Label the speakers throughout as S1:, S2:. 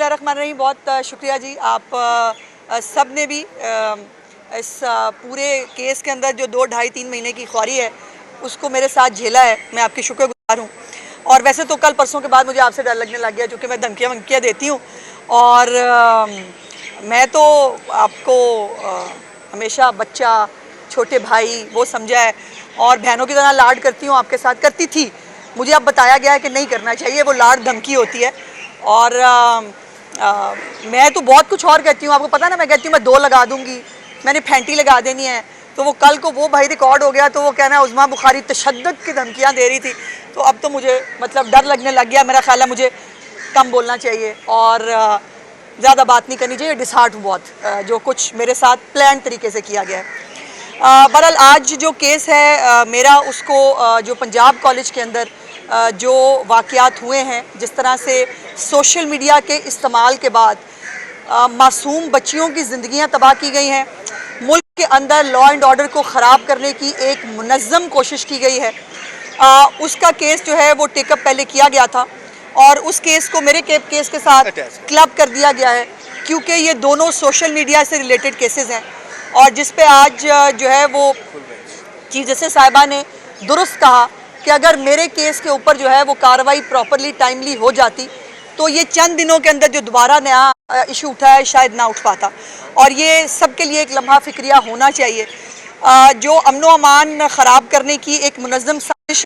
S1: बिस्मिल्लाहिर्रहमानिर्रहीम। बहुत शुक्रिया जी, आप सब ने भी इस पूरे केस के अंदर जो 2-2.5-3 महीने की ख्वारी है उसको मेरे साथ झेला है। मैं आपकी शुक्रगुजार हूँ। और वैसे तो कल परसों के बाद मुझे आपसे डर लगने लग गया, क्योंकि मैं धमकियाँ वमकियाँ देती हूँ। और मैं तो आपको हमेशा बच्चा, छोटे भाई वो समझा है और बहनों की तरह लाड करती हूँ, आपके साथ करती थी। मुझे अब बताया गया है कि नहीं करना चाहिए, वो लाड धमकी होती है। और मैं तो बहुत कुछ और कहती हूँ, आपको पता ना, मैं कहती हूँ मैं 2 लगा दूंगी, मैंने फैंटी लगा देनी है। तो वो कल को वो भाई रिकॉर्ड हो गया तो वो कहना है उस्मा बुखारी तशद्दुद की धमकियाँ दे रही थी। तो अब तो मुझे मतलब डर लगने लग गया। मेरा ख्याल है मुझे कम बोलना चाहिए और ज़्यादा बात नहीं करनी चाहिए। डिसहार्ट हूँ बहुत जो कुछ मेरे साथ प्लान तरीके से किया गया है। बहरहाल आज जो केस है मेरा, उसको जो पंजाब कॉलेज के अंदर जो वाक़यात हुए हैं, जिस तरह से सोशल मीडिया के इस्तेमाल के बाद मासूम बच्चियों की ज़िंदगियां तबाह की गई हैं, मुल्क के अंदर लॉ एंड ऑर्डर को ख़राब करने की एक मुनज़्ज़म कोशिश की गई है, उसका केस जो है वो टेकअप पहले किया गया था और उस केस को मेरे केस के साथ क्लब कर दिया गया है, क्योंकि ये दोनों सोशल मीडिया से रिलेटेड केसेस हैं। और जिस पे आज जो है वो चीफ जस्टिस साहिबा ने दुरुस्त कहा कि अगर मेरे केस के ऊपर जो है वो कार्रवाई प्रॉपरली टाइमली हो जाती तो ये चंद दिनों के अंदर जो दोबारा नया इशू उठा है शायद ना उठ पाता। और ये सबके लिए एक लम्हा फिक्रिया होना चाहिए। जो अमनो अमान ख़राब करने की एक मुनज़्ज़म साजिश,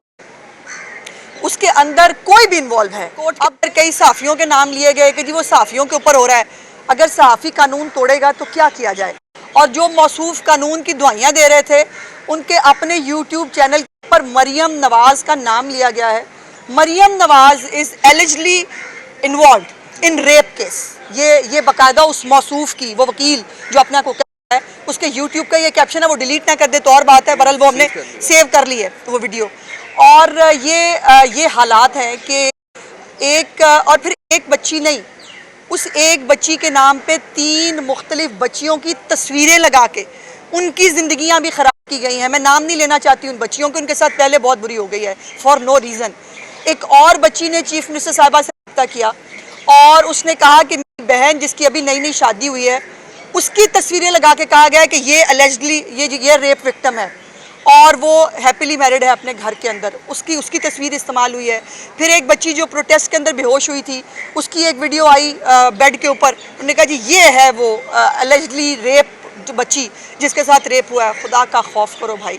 S1: उसके अंदर कोई भी इन्वॉल्व है। अब कई सहाफ़ियों के नाम लिए गए कि जी वो सहाफ़ियों के ऊपर हो रहा है। अगर सहाफ़ी कानून तोड़ेगा तो क्या किया जाए? और जो मौसूफ कानून की दुआइयाँ दे रहे थे, उनके अपने यूट्यूब चैनल पर मरियम नवाज़ का नाम लिया गया है। Maryam Nawaz is allegedly involved in rape case. ये बाकायदा उस मौसूफ की, वो वकील जो अपने को कहता है, उसके यूट्यूब का ये कैप्शन है, वो डिलीट ना कर दे तो और बात है, बहरहाल वो हमने सेव कर ली है वो वीडियो। और ये हालात हैं कि एक और फिर एक बच्ची नहीं, उस एक बच्ची के नाम पे 3 मुख्तलिफ बच्चियों की तस्वीरें लगा के उनकी ज़िंदगियां भी ख़राब की गई हैं। मैं नाम नहीं लेना चाहती उन बच्चियों की, उनके साथ पहले बहुत बुरी हो गई है फॉर नो रीज़न। एक और बच्ची ने चीफ मिनिस्टर साहिबा से रब्ता किया और उसने कहा कि मेरी बहन जिसकी अभी नई नई शादी हुई है, उसकी तस्वीरें लगा के कहा गया है कि ये एलिजिडली ये रेप विक्टिम है और वो हैप्पीली मैरिड है अपने घर के अंदर, उसकी तस्वीर इस्तेमाल हुई है। फिर एक बच्ची जो प्रोटेस्ट के अंदर बेहोश हुई थी, उसकी एक वीडियो आई बेड के ऊपर, उन्होंने कहा जी ये है वो एलिजिडली रेप जो बच्ची जिसके साथ रेप हुआ है। खुदा का खौफ करो भाई,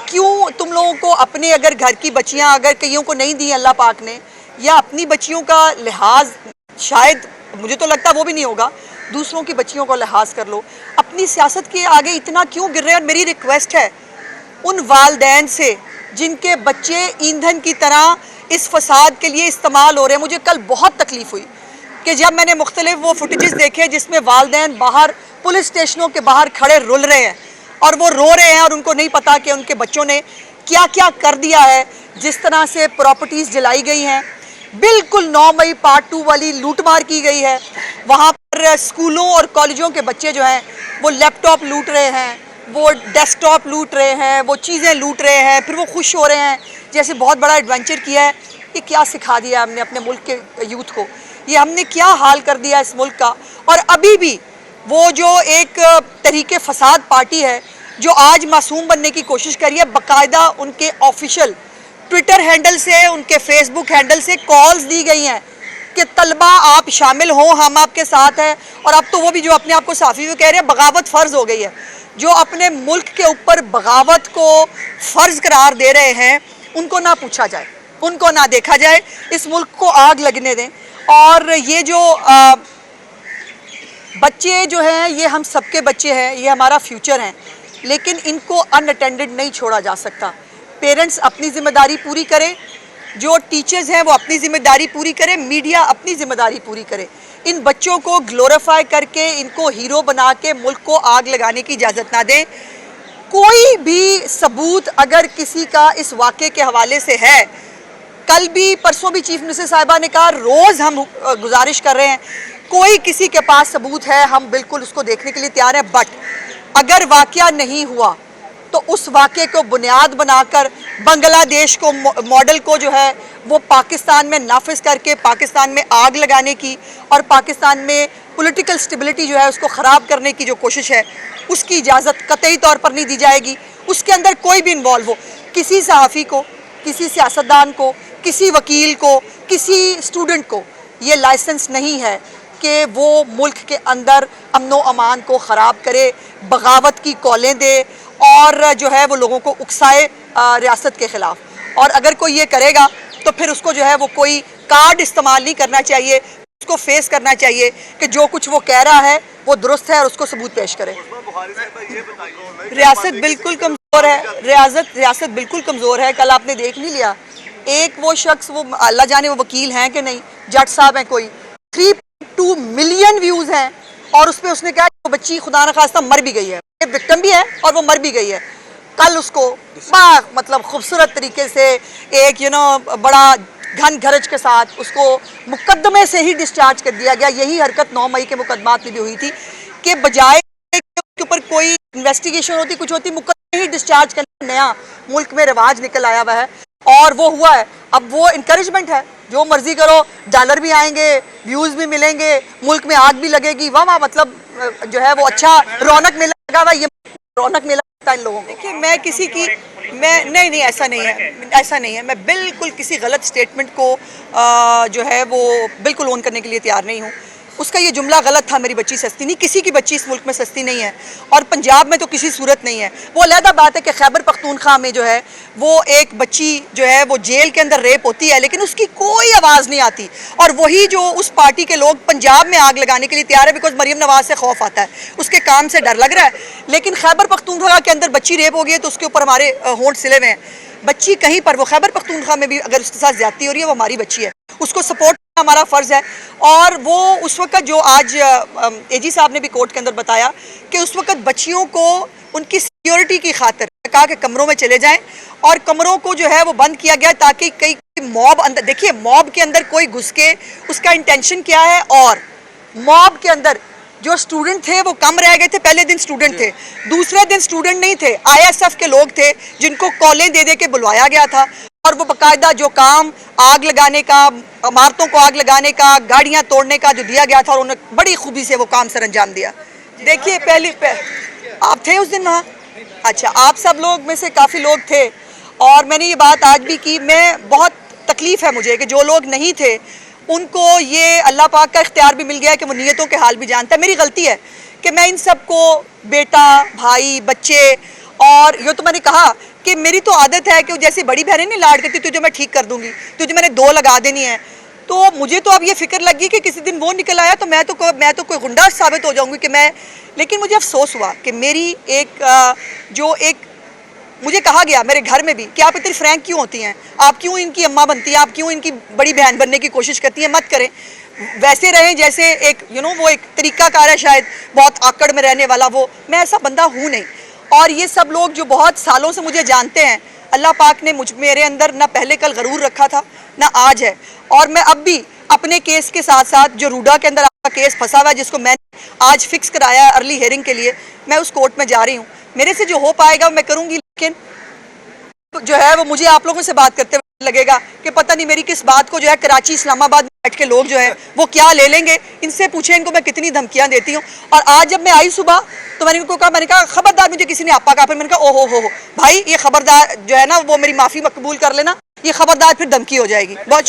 S1: क्यों तुम लोगों को अपने अगर घर की बच्चियां अगर कईयों को नहीं दी अल्लाह पाक ने, या अपनी बच्चियों का लिहाज, शायद मुझे तो लगता वो भी नहीं होगा, दूसरों की बच्चियों को लिहाज कर लो। अपनी सियासत के आगे इतना क्यों गिर रहे हैं? और मेरी रिक्वेस्ट है उन वालदैन से जिनके बच्चे ईंधन की तरह इस फसाद के लिए इस्तेमाल हो रहे हैं। मुझे कल बहुत तकलीफ़ हुई कि जब मैंने मुख्तलिफ वो फुटेजेस देखे जिसमें वालदैन बाहर पुलिस स्टेशनों के बाहर खड़े रुल रहे हैं और वो रो रहे हैं और उनको नहीं पता कि उनके बच्चों ने क्या क्या कर दिया है। जिस तरह से प्रॉपर्टीज़ जलाई गई हैं, बिल्कुल 9 मई पार्ट 2 वाली लूटमार की गई है। वहाँ पर स्कूलों और कॉलेजों के बच्चे जो हैं वो लैपटॉप लूट रहे हैं, वो डेस्कटॉप लूट रहे हैं, वो चीज़ें लूट रहे हैं, फिर वो खुश हो रहे हैं जैसे बहुत बड़ा एडवेंचर किया है। ये क्या सिखा दिया हमने अपने मुल्क के यूथ को? ये हमने क्या हाल कर दिया इस मुल्क का? और अभी भी वो जो एक तरीके फसाद पार्टी है जो आज मासूम बनने की कोशिश कर रही है, बाकायदा उनके ऑफिशियल ट्विटर हैंडल से, उनके फेसबुक हैंडल से कॉल्स दी गई हैं कि तलबा आप शामिल हों, हम आपके साथ हैं। और अब तो वो भी जो अपने आप को साफ़ी वो कह रहे हैं बगावत फ़र्ज़ हो गई है। जो अपने मुल्क के ऊपर बगावत को फ़र्ज़ करार दे रहे हैं, उनको ना पूछा जाए, उनको ना देखा जाए, इस मुल्क को आग लगने दें। और ये जो बच्चे जो हैं, ये हम सबके बच्चे हैं, ये हमारा फ्यूचर हैं, लेकिन इनको अनअटेंडेड नहीं छोड़ा जा सकता। पेरेंट्स अपनी ज़िम्मेदारी पूरी करें, जो टीचर्स हैं वो अपनी ज़िम्मेदारी पूरी करें, मीडिया अपनी ज़िम्मेदारी पूरी करे। इन बच्चों को ग्लोरीफाई करके, इनको हीरो बना के मुल्क को आग लगाने की इजाज़त ना दें। कोई भी सबूत अगर किसी का इस वाक़े के हवाले से है, कल भी परसों भी चीफ मिनिस्टर साहिबा ने कहा, रोज़ हम गुजारिश कर रहे हैं, कोई किसी के पास सबूत है हम बिल्कुल उसको देखने के लिए तैयार हैं। बट अगर वाक़या नहीं हुआ तो उस वाक़े को बुनियाद बनाकर बांग्लादेश को मॉडल को जो है वो पाकिस्तान में नाफिज करके पाकिस्तान में आग लगाने की और पाकिस्तान में पॉलिटिकल स्टेबिलिटी जो है उसको ख़राब करने की जो कोशिश है उसकी इजाज़त कतई तौर पर नहीं दी जाएगी। उसके अंदर कोई भी इन्वॉल्व हो, किसी सहाफ़ी को, किसी सियासतदान को, किसी वकील को, किसी स्टूडेंट को ये लाइसेंस नहीं है कि वो मुल्क के अंदर अमन व अमान को ख़राब करे, बगावत की कॉलें दे और जो है वो लोगों को उकसाए रियासत के ख़िलाफ़। और अगर कोई ये करेगा तो फिर उसको जो है वो कोई कार्ड इस्तेमाल नहीं करना चाहिए, उसको फेस करना चाहिए कि जो कुछ वो कह रहा है वो दुरुस्त है और उसको सबूत पेश करे। रियासत बिल्कुल कमज़ोर है, रियासत बिल्कुल कमज़ोर है। कल आपने देख नहीं लिया, एक वो शख्स, वो अल्लाह जाने वो वकील हैं कि नहीं, जज साहब हैं कोई, 3.2 मिलियन व्यूज़ हैं और उस पर उसने कहा वो बच्ची खुदा न खास्ता मर भी गई है, विक्टिम भी है और वो मर भी गई है। कल उसको मतलब खूबसूरत तरीके से एक बड़ा घन गरज के साथ उसको मुकदमे से ही डिस्चार्ज कर दिया गया। यही हरकत 9 मई के मुकदमात में भी हुई थी कि बजाय के ऊपर कोई इन्वेस्टिगेशन होती, कुछ होती, मुकदमे ही डिस्चार्ज करने नया मुल्क में रिवाज निकल आया हुआ है और वो हुआ है। अब वो इंकरेजमेंट है, जो मर्जी करो, डॉलर भी आएंगे, व्यूज़ भी मिलेंगे, मुल्क में आग भी लगेगी, वाह वाह, मतलब जो है वो अच्छा रौनक मेला लगा हुआ, ये रौनक मेला इन लोगों को। देखिए मैं किसी की नहीं ऐसा नहीं है, मैं बिल्कुल किसी गलत स्टेटमेंट को जो है वो बिल्कुल ओन करने के लिए तैयार नहीं हूँ। उसका ये जुमला गलत था, मेरी बच्ची सस्ती नहीं, किसी की बच्ची इस मुल्क में सस्ती नहीं है और पंजाब में तो किसी सूरत नहीं है। वो अलहदा बात है कि खैबर पख्तूनख्वा में जो है वो एक बच्ची जो है वो जेल के अंदर रेप होती है लेकिन उसकी कोई आवाज़ नहीं आती और वही जो उस पार्टी के लोग पंजाब में आग लगाने के लिए तैयार है बिकॉज मरीम नवाज से खौफ आता है, उसके काम से डर लग रहा है। लेकिन खैबर पख्तूनख्वा के अंदर बच्ची रेप हो गई है तो उसके ऊपर हमारे होंठ सिले हुए हैं। बच्ची कहीं पर, वो खैबर पख्तूनख्वा में भी अगर उसके साथ ज्यादती हो रही है, वो हमारी बच्ची है, उसको सपोर्ट करना हमारा फ़र्ज़ है। और वो उस वक्त जो आज एजी साहब ने भी कोर्ट के अंदर बताया कि उस वक्त बच्चियों को उनकी सिक्योरिटी की खातिर कहा कि कमरों में चले जाएं और कमरों को जो है वो बंद किया गया ताकि कई मॉब अंदर, देखिए मॉब के अंदर कोई घुस के उसका इंटेंशन क्या है, और मॉब के अंदर जो स्टूडेंट थे वो कम रह गए थे। पहले दिन स्टूडेंट थे, दूसरे दिन स्टूडेंट नहीं थे, ISF के लोग थे जिनको कॉलें दे दे के बुलवाया गया था और वो बाकायदा जो काम आग लगाने का, इमारतों को आग लगाने का, गाड़ियां तोड़ने का जो दिया गया था, और उन्होंने बड़ी खूबी से वो काम सर अंजाम दिया। देखिए आप थे उस दिन वहाँ, अच्छा आप सब लोग में से काफ़ी लोग थे और मैंने ये बात आज भी की, मैं बहुत तकलीफ़ है मुझे कि जो लोग नहीं थे उनको ये अल्लाह पाक का इख्तियार भी मिल गया है कि वो नीयतों के हाल भी जानता है। मेरी गलती है कि मैं इन सबको, बेटा, भाई, बच्चे, और ये तो मैंने कहा कि मेरी तो आदत है कि जैसे बड़ी बहनें नहीं लाड करती, तुझे मैं ठीक कर दूंगी, तुझे मैंने 2 लगा देनी है। तो मुझे तो अब ये फिक्र लगी कि किसी दिन वो निकल आया तो मैं तो कोई गुंडा साबित हो जाऊंगी कि मैं, लेकिन मुझे अफसोस हुआ कि मेरी मुझे कहा गया मेरे घर में भी कि आप इतनी फ्रैंक क्यों होती हैं, आप क्यों इनकी अम्मा बनती हैं, आप क्यों इनकी बड़ी बहन बनने की कोशिश करती हैं, मत करें, वैसे रहें जैसे एक वो एक तरीकाकार है शायद बहुत आकड़ में रहने वाला, वो मैं ऐसा बंदा हूँ नहीं। और ये सब लोग जो बहुत सालों से मुझे जानते हैं, अल्लाह पाक ने मेरे अंदर ना पहले कल गरूर रखा था ना आज है, और मैं अब भी अपने केस के साथ साथ जो रूडा के अंदर आपका केस फंसा हुआ है जिसको मैंने आज फिक्स कराया है अर्ली हियरिंग के लिए, मैं उस कोर्ट में जा रही हूँ। मेरे से जो हो पाएगा मैं करूँगी, लेकिन जो है वो मुझे आप लोगों से बात करते हुए लगेगा कि पता नहीं मेरी किस बात को जो है कराची, इस्लामाबाद में बैठ के लोग जो है वो क्या ले लेंगे। इनसे पूछे इनको मैं कितनी धमकियां देती हूँ। और आज जब मैं आई सुबह तो मैंने इनको कहा, मैंने कहा खबरदार, मुझे किसी ने आपा कहा, फिर मैंने कहा ओहो हो भाई, ये खबरदार जो है ना वो मेरी माफ़ी मकबूल कर लेना, ये खबरदार फिर धमकी हो जाएगी। बहुत